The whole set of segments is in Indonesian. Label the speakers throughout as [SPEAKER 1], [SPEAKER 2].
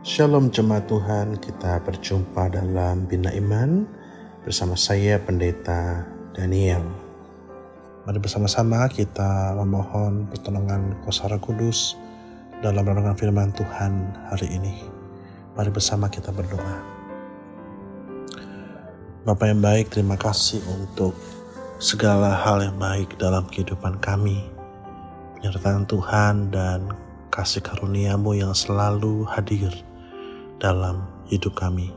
[SPEAKER 1] Shalom jemaat Tuhan, kita berjumpa dalam Bina Iman bersama saya Pendeta Daniel. Mari bersama-sama kita memohon pertolongan Kuasa Roh Kudus dalam renungan firman Tuhan hari ini. Mari bersama kita berdoa. Bapa yang baik, terima kasih untuk segala hal yang baik dalam kehidupan kami. Penyertaan Tuhan dan kasih karunia-Mu yang selalu hadir dalam hidup kami.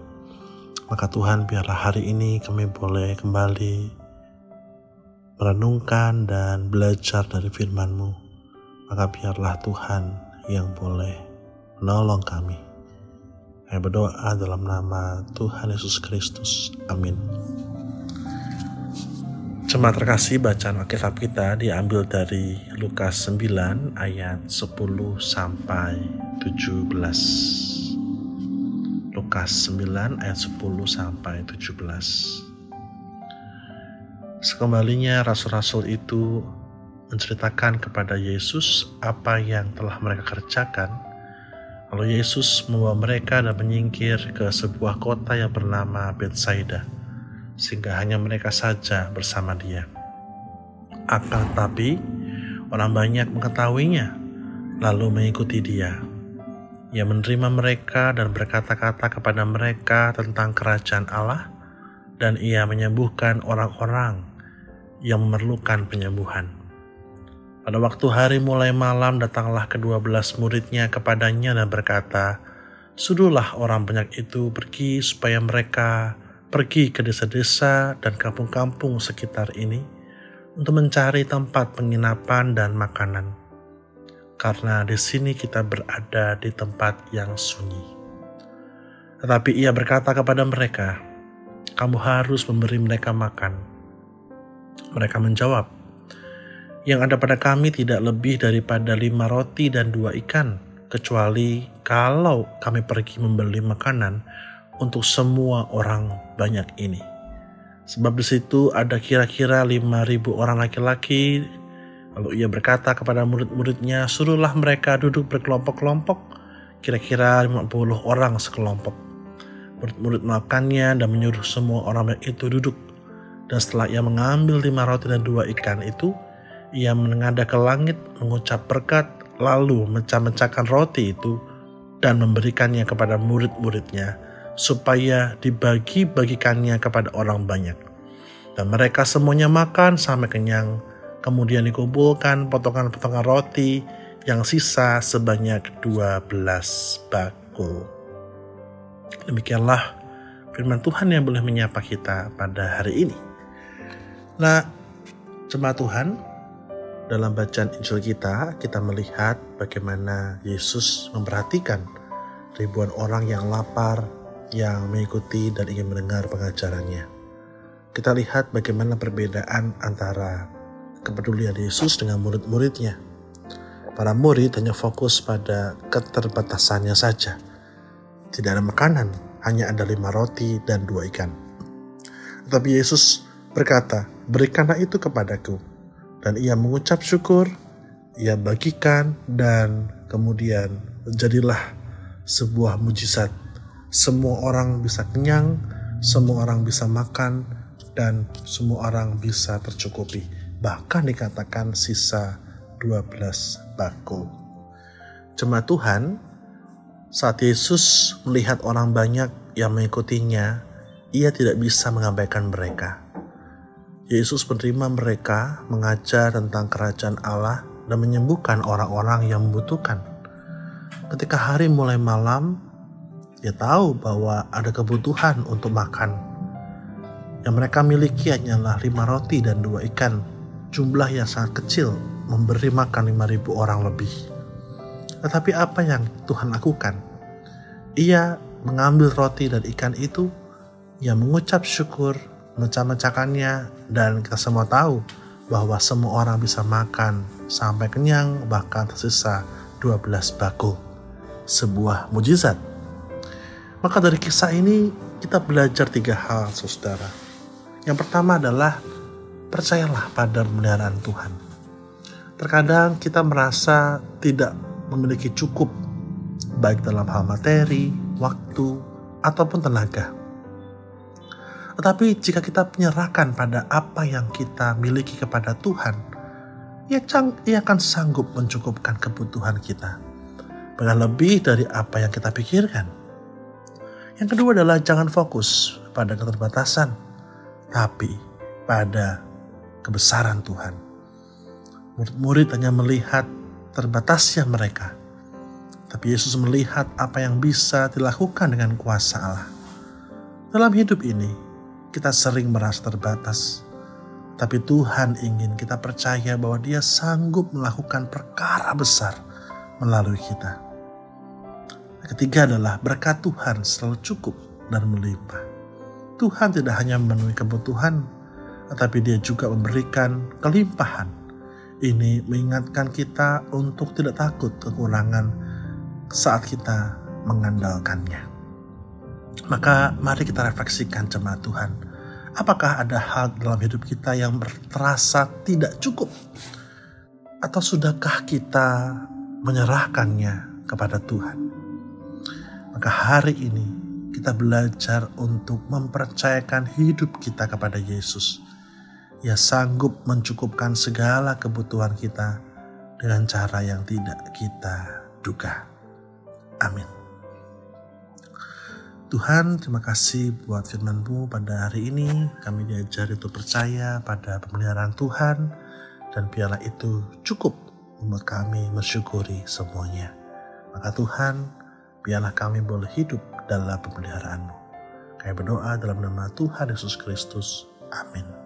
[SPEAKER 1] Maka Tuhan, biarlah hari ini kami boleh kembali merenungkan dan belajar dari firman-Mu. Maka biarlah Tuhan yang boleh menolong kami. Kami berdoa dalam nama Tuhan Yesus Kristus. Amin. Jemaat terkasih, bacaan Alkitab kita diambil dari Lukas 9 ayat 10 sampai 17. Lukas 9 ayat 10 sampai 17. Sekembalinya rasul-rasul itu menceritakan kepada Yesus apa yang telah mereka kerjakan. Lalu Yesus membawa mereka dan menyingkir ke sebuah kota yang bernama Betsaida, sehingga hanya mereka saja bersama Dia. Akan tetapi orang banyak mengetahuinya, lalu mengikuti Dia. Ia menerima mereka dan berkata-kata kepada mereka tentang kerajaan Allah, dan Ia menyembuhkan orang-orang yang memerlukan penyembuhan. Pada waktu hari mulai malam, datanglah ke-12 muridnya kepadanya dan berkata, "Suruhlah orang banyak itu pergi supaya mereka pergi ke desa-desa dan kampung-kampung sekitar ini untuk mencari tempat penginapan dan makanan. Karena di sini kita berada di tempat yang sunyi." Tetapi Ia berkata kepada mereka, "Kamu harus memberi mereka makan." Mereka menjawab, "Yang ada pada kami tidak lebih daripada 5 roti dan 2 ikan, kecuali kalau kami pergi membeli makanan untuk semua orang banyak ini. Sebab di situ ada kira-kira 5.000 orang laki-laki." Lalu Ia berkata kepada murid-muridnya, "Suruhlah mereka duduk berkelompok-kelompok, kira-kira 50 orang sekelompok." Murid-murid melakukannya dan menyuruh semua orang itu duduk. Dan setelah Ia mengambil 5 roti dan 2 ikan itu, Ia menengadah ke langit, mengucap berkat, lalu mecah-mecahkan roti itu dan memberikannya kepada murid-muridnya, supaya dibagi-bagikannya kepada orang banyak. Dan mereka semuanya makan sampai kenyang. Kemudian dikumpulkan potongan-potongan roti yang sisa sebanyak 12 bakul. Demikianlah firman Tuhan yang boleh menyapa kita pada hari ini. Nah, jemaat Tuhan, dalam bacaan Injil kita melihat bagaimana Yesus memperhatikan ribuan orang yang lapar, yang mengikuti dan ingin mendengar pengajarannya. Kita lihat bagaimana perbedaan antara kepedulian Yesus dengan murid-muridnya. Para murid hanya fokus pada keterbatasannya saja. Tidak ada makanan, hanya ada 5 roti dan 2 ikan. Tetapi Yesus berkata, "Berikanlah itu kepadaku." Dan Ia mengucap syukur, Ia bagikan, dan kemudian jadilah sebuah mujizat. Semua orang bisa kenyang, semua orang bisa makan, dan semua orang bisa tercukupi. Bahkan dikatakan sisa 12 bakul. Jemaat Tuhan, saat Yesus melihat orang banyak yang mengikutinya, Ia tidak bisa mengabaikan mereka. Yesus menerima mereka, mengajar tentang kerajaan Allah, dan menyembuhkan orang-orang yang membutuhkan. Ketika hari mulai malam, Ia tahu bahwa ada kebutuhan untuk makan. Yang mereka miliki hanyalah 5 roti dan 2 ikan. Jumlah yang sangat kecil, memberi makan 5.000 orang lebih. Tetapi apa yang Tuhan lakukan? Ia mengambil roti dan ikan itu, Ia mengucap syukur, mecah-mecahkannya, dan kita semua tahu bahwa semua orang bisa makan sampai kenyang, bahkan tersisa 12 bakul. Sebuah mujizat. Maka dari kisah ini kita belajar 3 hal, saudara. Yang pertama adalah percayalah pada pemeliharaan Tuhan. Terkadang kita merasa tidak memiliki cukup baik dalam hal materi, waktu, ataupun tenaga. Tetapi jika kita menyerahkan pada apa yang kita miliki kepada Tuhan, Ia akan sanggup mencukupkan kebutuhan kita, bahkan lebih dari apa yang kita pikirkan. Yang kedua adalah jangan fokus pada keterbatasan, tapi pada kebesaran Tuhan. Murid-murid hanya melihat terbatasnya mereka, tapi Yesus melihat apa yang bisa dilakukan dengan kuasa Allah. Dalam hidup ini, kita sering merasa terbatas, tapi Tuhan ingin kita percaya bahwa Dia sanggup melakukan perkara besar melalui kita. Yang ketiga adalah berkat Tuhan selalu cukup dan melimpah. Tuhan tidak hanya memenuhi kebutuhan, tetapi Dia juga memberikan kelimpahan. Ini mengingatkan kita untuk tidak takut kekurangan saat kita mengandalkannya. Maka mari kita refleksikan jemaat Tuhan. Apakah ada hal dalam hidup kita yang terasa tidak cukup? Atau sudahkah kita menyerahkannya kepada Tuhan? Maka hari ini kita belajar untuk mempercayakan hidup kita kepada Yesus. Ia sanggup mencukupkan segala kebutuhan kita dengan cara yang tidak kita duga. Amin. Tuhan, terima kasih buat firman-Mu pada hari ini. Kami diajari untuk percaya pada pemeliharaan Tuhan, dan biarlah itu cukup membuat kami mensyukuri semuanya. Maka Tuhan, biarlah kami boleh hidup dalam pemeliharaan-Mu. Kami berdoa dalam nama Tuhan Yesus Kristus. Amin.